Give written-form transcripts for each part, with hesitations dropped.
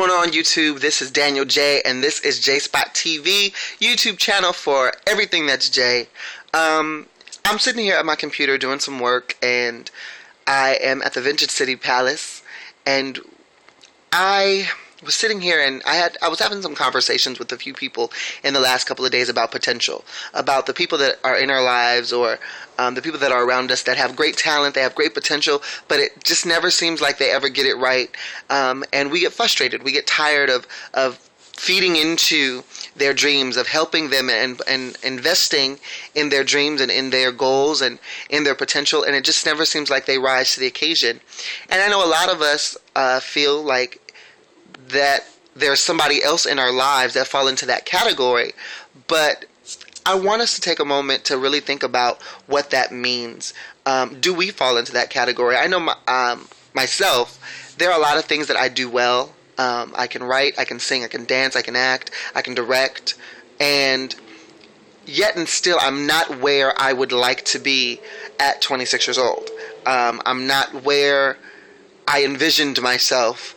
going on, YouTube? This is Daniel J, and this is JayeSpotTV, YouTube channel for everything that's J. I'm sitting here at my computer doing some work, and I am at the Vintage City Palace, and I was sitting here and I was having some conversations with a few people in the last couple of days about potential, about the people that are in our lives, or the people that are around us that have great talent, they have great potential, but it just never seems like they ever get it right, and we get frustrated, we get tired of feeding into their dreams, of helping them and investing in their dreams and in their goals and in their potential, and it just never seems like they rise to the occasion. And I know a lot of us feel like that there's somebody else in our lives that fall into that category, but I want us to take a moment to really think about what that means. Do we fall into that category? I know myself, there are a lot of things that I do well. I can write, I can sing, I can dance, I can act, I can direct, and yet and still I'm not where I would like to be at 26 years old. I'm not where I envisioned myself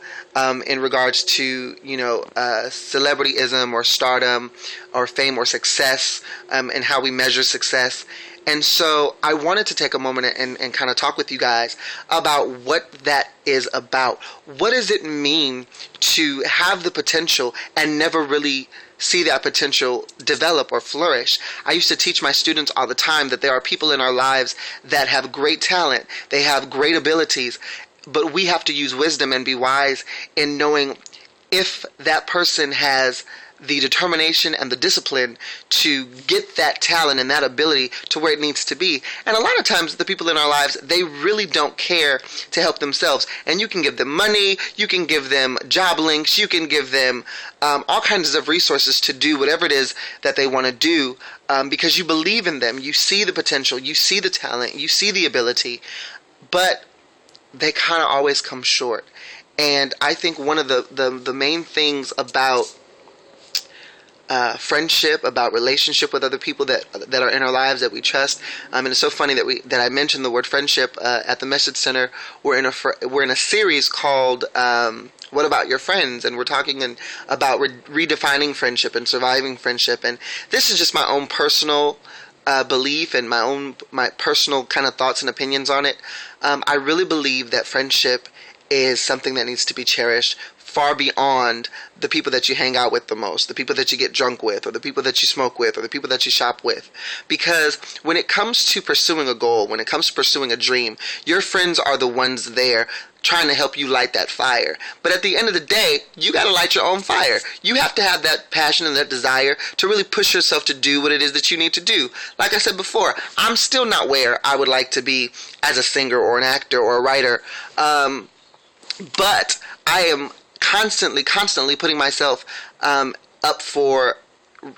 in regards to, celebrityism or stardom or fame or success, and how we measure success. And so I wanted to take a moment and kind of talk with you guys about what that is about. What does it mean to have the potential and never really see that potential develop or flourish? I used to teach my students all the time that there are people in our lives that have great talent, they have great abilities, but we have to use wisdom and be wise in knowing if that person has the determination and the discipline to get that talent and that ability to where it needs to be. And a lot of times the people in our lives, they really don't care to help themselves. And you can give them money, you can give them job links, you can give them all kinds of resources to do whatever it is that they want to do, because you believe in them, you see the potential, you see the talent, you see the ability, but they kind of always come short. And I think one of the main things about friendship, about relationship with other people that are in our lives that we trust, and it's so funny that I mentioned the word friendship at the Message Center. We're in a series called What About Your Friends, and we're talking about redefining friendship and surviving friendship. And this is just my own personal belief and my personal kind of thoughts and opinions on it. I really believe that friendship is something that needs to be cherished far beyond the people that you hang out with the most, the people that you get drunk with, or the people that you smoke with, or the people that you shop with. Because when it comes to pursuing a goal, when it comes to pursuing a dream, your friends are the ones there trying to help you light that fire. But at the end of the day, you got to light your own fire. You have to have that passion and that desire to really push yourself to do what it is that you need to do. Like I said before, I'm still not where I would like to be as a singer or an actor or a writer, but I am constantly putting myself up for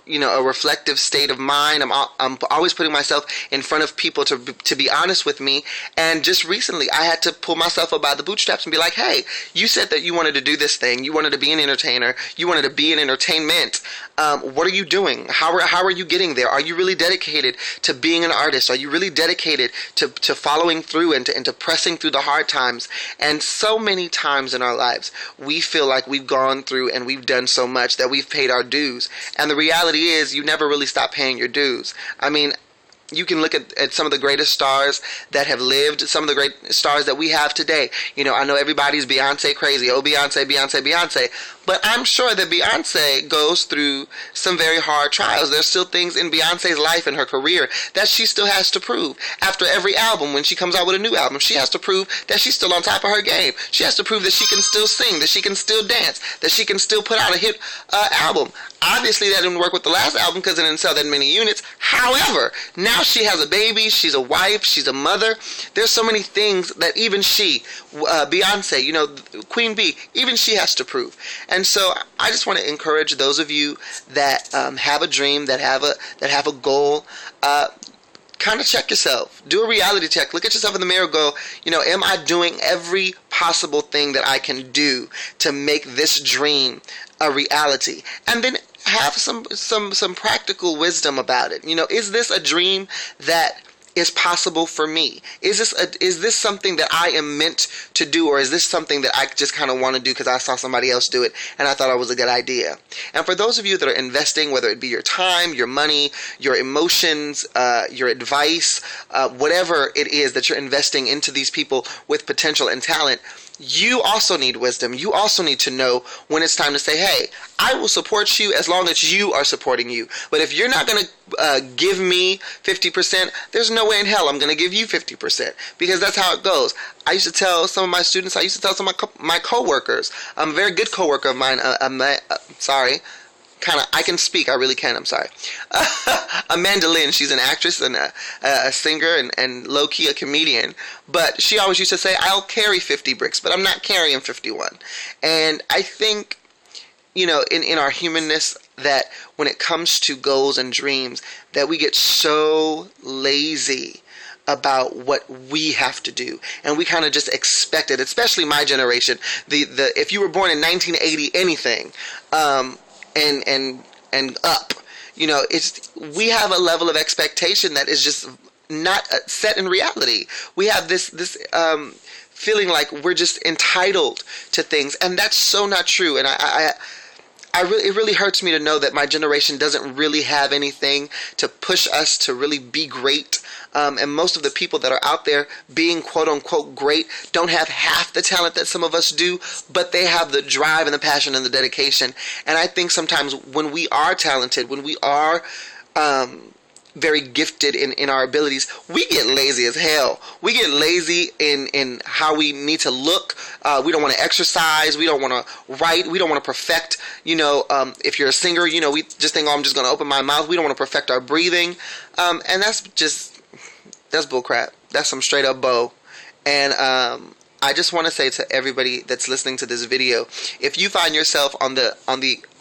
a reflective state of mind. I'm always putting myself in front of people to be honest with me. And just recently, I had to pull myself up by the bootstraps and be like, hey, you said that you wanted to do this thing. You wanted to be an entertainer. You wanted to be in entertainment. What are you doing? How are you getting there? Are you really dedicated to being an artist? Are you really dedicated to following through and to pressing through the hard times? And so many times in our lives, we feel like we've gone through and we've done so much that we've paid our dues. And the reality is you never really stop paying your dues. I mean, you can look at some of the greatest stars that have lived, some of the great stars that we have today. I know everybody's Beyonce crazy. Oh, Beyonce. But I'm sure that Beyonce goes through some very hard trials. There's still things in Beyonce's life and her career that she still has to prove. After every album, when she comes out with a new album, she has to prove that she's still on top of her game. She has to prove that she can still sing, that she can still dance, that she can still put out a hit album. Obviously, that didn't work with the last album because it didn't sell that many units. However, now she has a baby, she's a wife, she's a mother. There's so many things that even she, Beyonce, Queen Bee, even she has to prove. And so I just want to encourage those of you that have a dream, that have a goal, kind of check yourself. Do a reality check. Look at yourself in the mirror. Go, am I doing every possible thing that I can do to make this dream a reality? And then have some practical wisdom about it. Is this a dream that is possible for me? Is this something that I am meant to do, or is this something that I just kind of want to do because I saw somebody else do it and I thought it was a good idea? And for those of you that are investing, whether it be your time, your money, your emotions, your advice, whatever it is that you're investing into these people with potential and talent, you also need wisdom. You also need to know when it's time to say, hey, I will support you as long as you are supporting you. But if you're not going to give me 50%, there's no way in hell I'm going to give you 50%, because that's how it goes. I used to tell some of my students, I used to tell some of my coworkers, a very good coworker of mine, I can speak, I really can, I'm sorry. Amanda Lynn, she's an actress and a singer and low-key a comedian. But she always used to say, I'll carry 50 bricks, but I'm not carrying 51. And I think, in our humanness, that when it comes to goals and dreams, that we get so lazy about what we have to do, and we kind of just expect it, especially my generation. If you were born in 1980 anything, and up, we have a level of expectation that is just not set in reality. We have this feeling like we're just entitled to things, and that's so not true. And it really hurts me to know that my generation doesn't really have anything to push us to really be great. And most of the people that are out there being quote unquote great don't have half the talent that some of us do, but they have the drive and the passion and the dedication. And I think sometimes when we are talented, when we are very gifted in our abilities, we get lazy as hell. We get lazy in how we need to look. We don't want to exercise. We don't want to write. We don't want to perfect. If you're a singer, we just think, I'm just going to open my mouth. We don't want to perfect our breathing. And that's bullcrap. That's some straight up bull. And I just want to say to everybody that's listening to this video, if you find yourself on the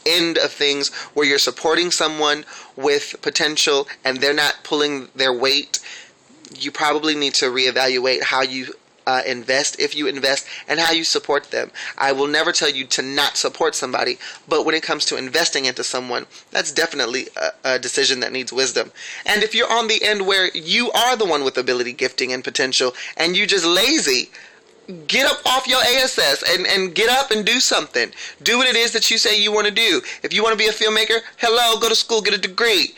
end of things where you're supporting someone with potential and they're not pulling their weight, you probably need to reevaluate how you invest, if you invest, and how you support them. I will never tell you to not support somebody, but when it comes to investing into someone, that's definitely a decision that needs wisdom. And if you're on the end where you are the one with ability, gifting, and potential, and you're just lazy, get up off your ASS and get up and do something. Do what it is that you say you want to do. If you want to be a filmmaker, go to school, get a degree.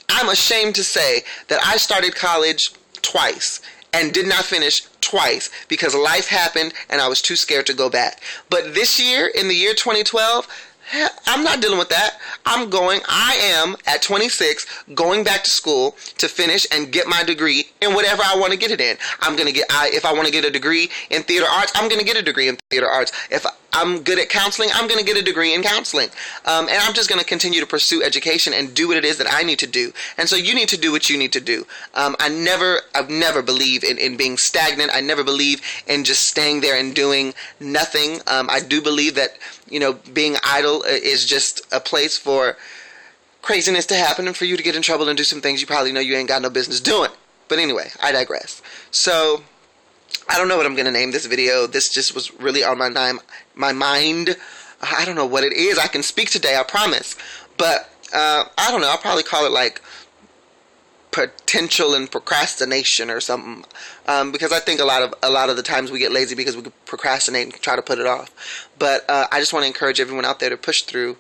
I'm ashamed to say that I started college twice and did not finish twice because life happened and I was too scared to go back. But this year, in the year 2012, I'm not dealing with that. I am at 26 going back to school to finish and get my degree in whatever I want to get it in. If I want to get a degree in theater arts, I'm going to get a degree in theater arts. If I'm good at counseling, I'm going to get a degree in counseling. And I'm just going to continue to pursue education and do what it is that I need to do. And so you need to do what you need to do. I've never believed in being stagnant. I never believe in just staying there and doing nothing. I do believe that, being idle is just a place for craziness to happen and for you to get in trouble and do some things you probably know you ain't got no business doing. But anyway, I digress. So I don't know what I'm going to name this video. This just was really on my mind. I don't know what it is. I can speak today, I promise. But I don't know. I'll probably call it like potential and procrastination or something. Because I think a lot of the times we get lazy because we procrastinate and try to put it off. But I just want to encourage everyone out there to push through.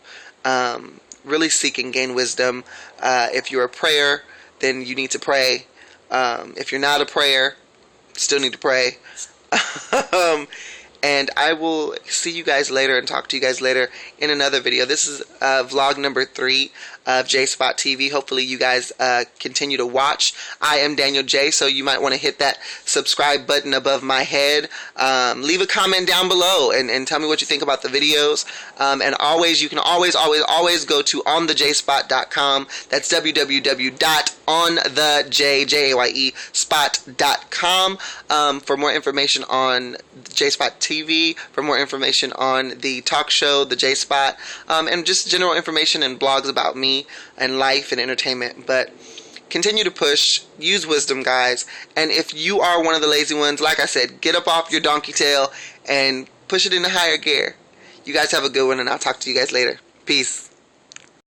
Really seek and gain wisdom. If you're a prayer, then you need to pray. If you're not a prayer, still need to pray. And I will see you guys later and talk to you guys later in another video. This is vlog number 3 of JayeSpotTV. Hopefully you guys continue to watch. I am Daniel J, so you might want to hit that subscribe button above my head. Leave a comment down below and tell me what you think about the videos. And you can always go to onthejayespot.com. That's www.onthejayespot.com for more information on JayeSpot TV, for more information on the talk show, the JayeSpot, and just general information and blogs about me and life and entertainment. But continue to push, use wisdom, guys. And if you are one of the lazy ones, like I said, get up off your donkey tail and push it into higher gear. You guys have a good one, and I'll talk to you guys later. Peace.